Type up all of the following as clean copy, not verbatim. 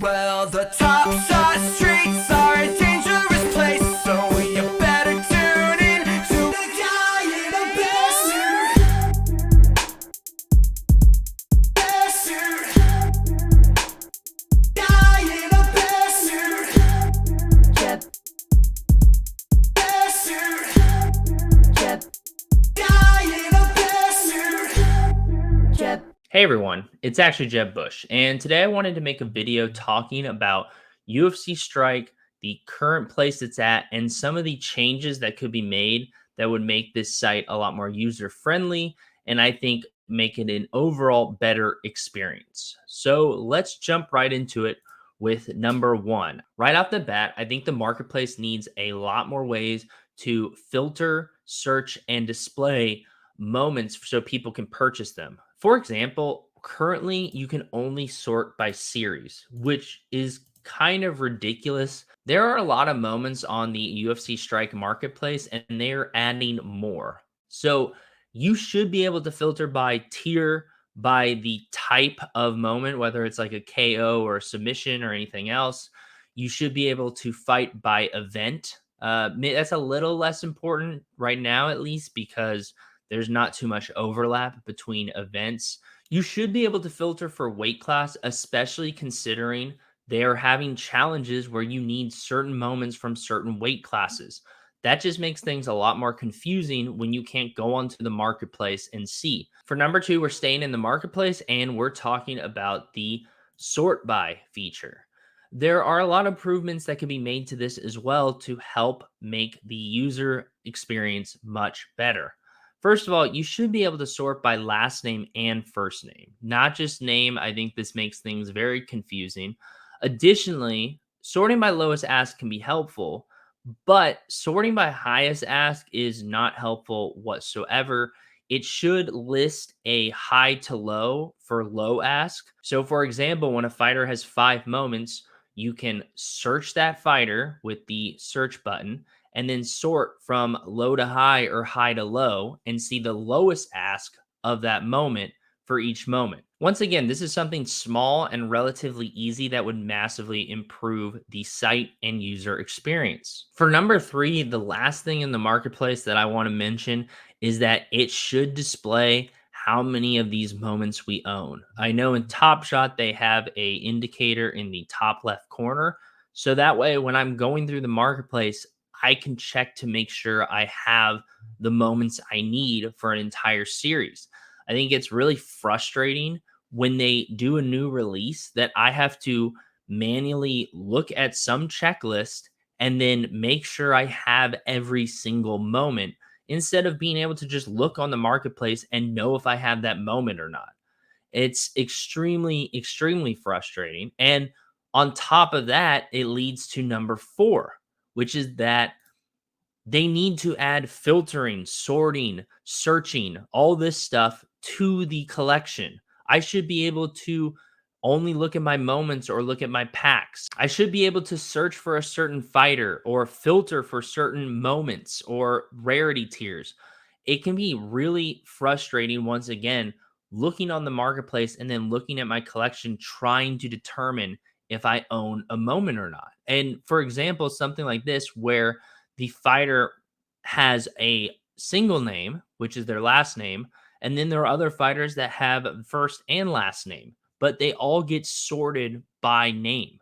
Well, the top shot streets are a dangerous place, so you better tune in to the guy in a best suit. Guy in a best suit. Yep. Best suit. Yep. Guy in a best suit. Yep. Hey everyone, it's actually Jeb Bush, and today I wanted to make a video talking about UFC Strike, the current place it's at, and some of the changes that could be made that would make this site a lot more user friendly and I think make it an overall better experience. So let's jump right into it with number one. Right off the bat, I think the marketplace needs a lot more ways to filter, search, and display moments so people can purchase them. For example, currently you can only sort by series, which is kind of ridiculous. There are a lot of moments on the UFC Strike marketplace, and they're adding more. So you should be able to filter by tier, by the type of moment, whether it's like a KO or a submission or anything else. You should be able to fight by event. That's a little less important right now, at least, because there's not too much overlap between events. You should be able to filter for weight class, especially considering they are having challenges where you need certain moments from certain weight classes. That just makes things a lot more confusing when you can't go onto the marketplace and see. For number two, we're staying in the marketplace and we're talking about the sort by feature. There are a lot of improvements that can be made to this as well to help make the user experience much better. First of all, you should be able to sort by last name and first name, not just name. I think this makes things very confusing. Additionally, sorting by lowest ask can be helpful, but sorting by highest ask is not helpful whatsoever. It should list a high to low for low ask. So, for example, when a fighter has 5 moments, you can search that fighter with the search button and then sort from low to high or high to low and see the lowest ask of that moment for each moment. Once again, this is something small and relatively easy that would massively improve the site and user experience. For number three, the last thing in the marketplace that I want to mention is that it should display how many of these moments we own. I know in Top Shot they have a indicator in the top left corner, so that way when I'm going through the marketplace, I can check to make sure I have the moments I need for an entire series. I think it's really frustrating when they do a new release that I have to manually look at some checklist and then make sure I have every single moment instead of being able to just look on the marketplace and know if I have that moment or not. It's extremely, extremely frustrating. And on top of that, it leads to number four, which is that they need to add filtering, sorting, searching, all this stuff to the collection. I should be able to only look at my moments or look at my packs. I should be able to search for a certain fighter or filter for certain moments or rarity tiers. It can be really frustrating once again looking on the marketplace and then looking at my collection trying to determine if I own a moment or not. And for example, something like this where the fighter has a single name, which is their last name, and then there are other fighters that have first and last name, but they all get sorted by name.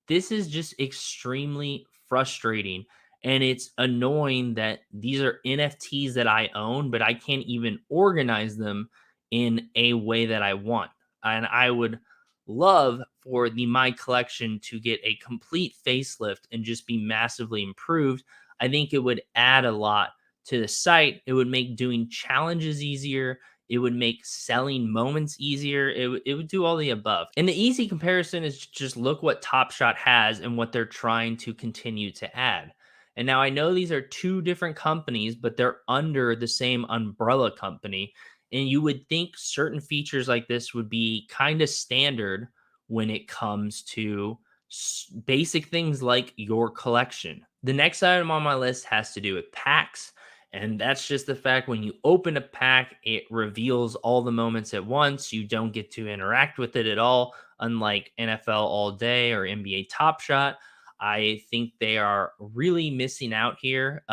This is just extremely frustrating. And it's annoying that these are NFTs that I own, but I can't even organize them in a way that I want. And I would love for the My Collection to get a complete facelift and just be massively improved. I think it would add a lot to the site. It would make doing challenges easier. It would make selling moments easier. It would do all the above. And the easy comparison is just look what Top Shot has and what they're trying to continue to add. And now I know these are two different companies, but they're under the same umbrella company. And you would think certain features like this would be kind of standard when it comes to basic things like your collection. The next item on my list has to do with packs. And that's just the fact when you open a pack, it reveals all the moments at once. You don't get to interact with it at all unlike NFL All Day or NBA Top Shot. I think they are really missing out here.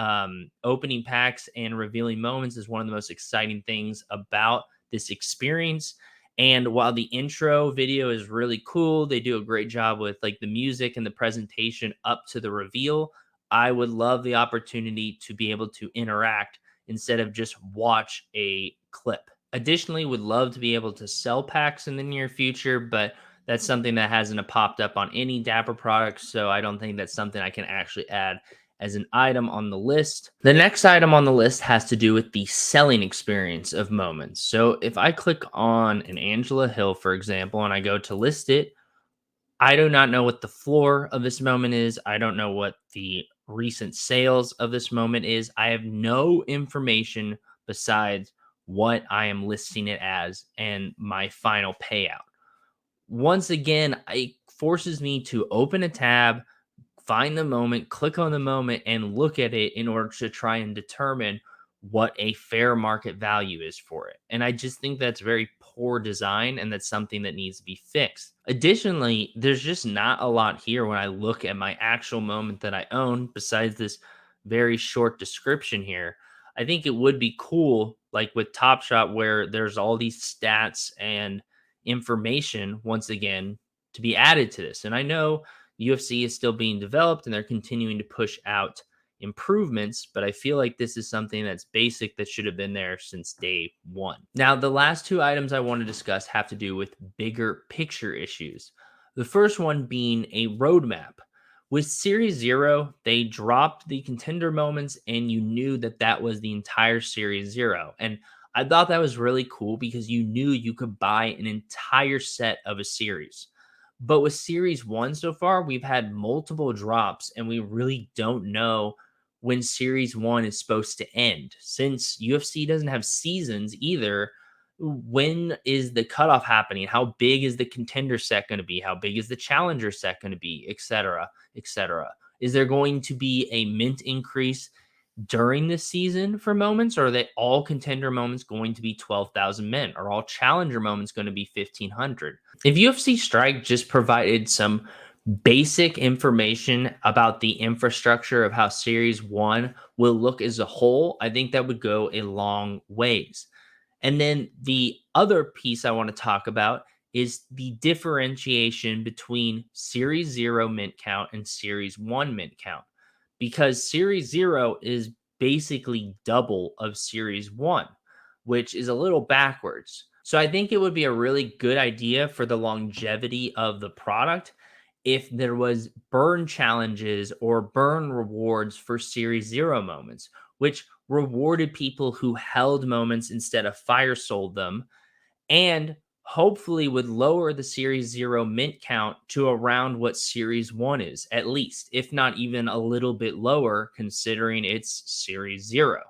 Opening packs and revealing moments is one of the most exciting things about this experience. And while the intro video is really cool, they do a great job with like the music and the presentation up to the reveal. I would love the opportunity to be able to interact instead of just watch a clip. Additionally, would love to be able to sell packs in the near future, but that's something that hasn't popped up on any Dapper products, so I don't think that's something I can actually add as an item on the list. The next item on the list has to do with the selling experience of moments. So if I click on an Angela Hill, for example, and I go to list it, I do not know what the floor of this moment is. I don't know what the recent sales of this moment is. I have no information besides what I am listing it as and my final payout. Once again, it forces me to open a tab, find the moment, click on the moment, and look at it in order to try and determine what a fair market value is for it. And I just think that's very poor design, and that's something that needs to be fixed. Additionally, there's just not a lot here when I look at my actual moment that I own, besides this very short description here. I think it would be cool, like with Top Shot, where there's all these stats and information once again to be added to this. And I know UFC is still being developed and they're continuing to push out improvements, but I feel like this is something that's basic that should have been there since day one. Now, the last two items I want to discuss have to do with bigger picture issues. The first one being a roadmap. With Series Zero, they dropped the contender moments, and you knew that that was the entire Series Zero. And I thought that was really cool because you knew you could buy an entire set of a series. But with Series 1 so far, we've had multiple drops, and we really don't know when Series 1 is supposed to end. Since UFC doesn't have seasons either, when is the cutoff happening? How big is the contender set going to be? How big is the challenger set going to be? Etc. Etc. Is there going to be a mint increase during this season for moments, or are they all contender moments going to be 12,000 men? Are all challenger moments going to be 1,500? If UFC Strike just provided some basic information about the infrastructure of how Series 1 will look as a whole, I think that would go a long ways. And then the other piece I want to talk about is the differentiation between Series 0 mint count and Series 1 mint count. Because Series 0 is basically double of Series 1, which is a little backwards. So I think it would be a really good idea for the longevity of the product if there was burn challenges or burn rewards for Series 0 moments, which rewarded people who held moments instead of fire sold them, and hopefully would lower the Series 0 mint count to around what Series 1 is, at least, if not even a little bit lower, considering it's Series 0.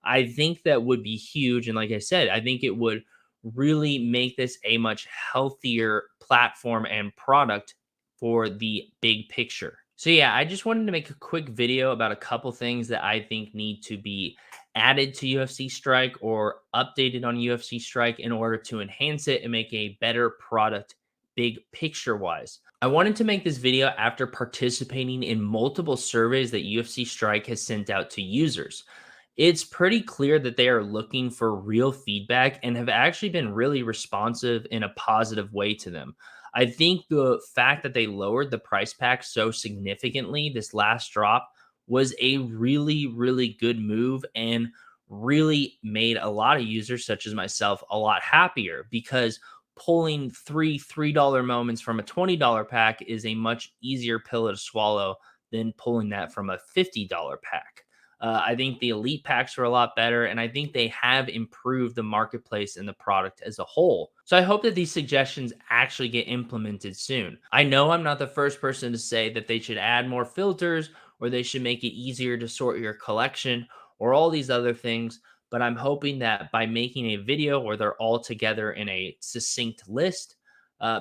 I think that would be huge. And like I said, I think it would really make this a much healthier platform and product for the big picture. So, yeah, I just wanted to make a quick video about a couple things that I think need to be added to UFC Strike or updated on UFC Strike in order to enhance it and make a better product big picture wise. I wanted to make this video after participating in multiple surveys that UFC Strike has sent out to users. It's pretty clear that they are looking for real feedback and have actually been really responsive in a positive way to them. I think the fact that they lowered the price pack so significantly this last drop was a really, really good move and really made a lot of users, such as myself, a lot happier because pulling $3 moments from a $20 pack is a much easier pill to swallow than pulling that from a $50 pack. I think the elite packs are a lot better, and I think they have improved the marketplace and the product as a whole. So I hope that these suggestions actually get implemented soon. I know I'm not the first person to say that they should add more filters or they should make it easier to sort your collection or all these other things, but I'm hoping that by making a video where they're all together in a succinct list,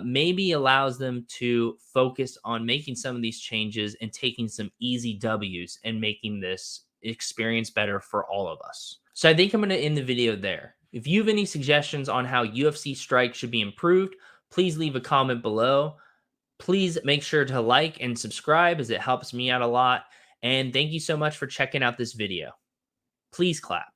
maybe allows them to focus on making some of these changes and taking some easy W's and making this experience better for all of us. So I think I'm going to end the video there. If you have any suggestions on how UFC Strike should be improved, please leave a comment below. Please make sure to like and subscribe as it helps me out a lot. And thank you so much for checking out this video. Please clap.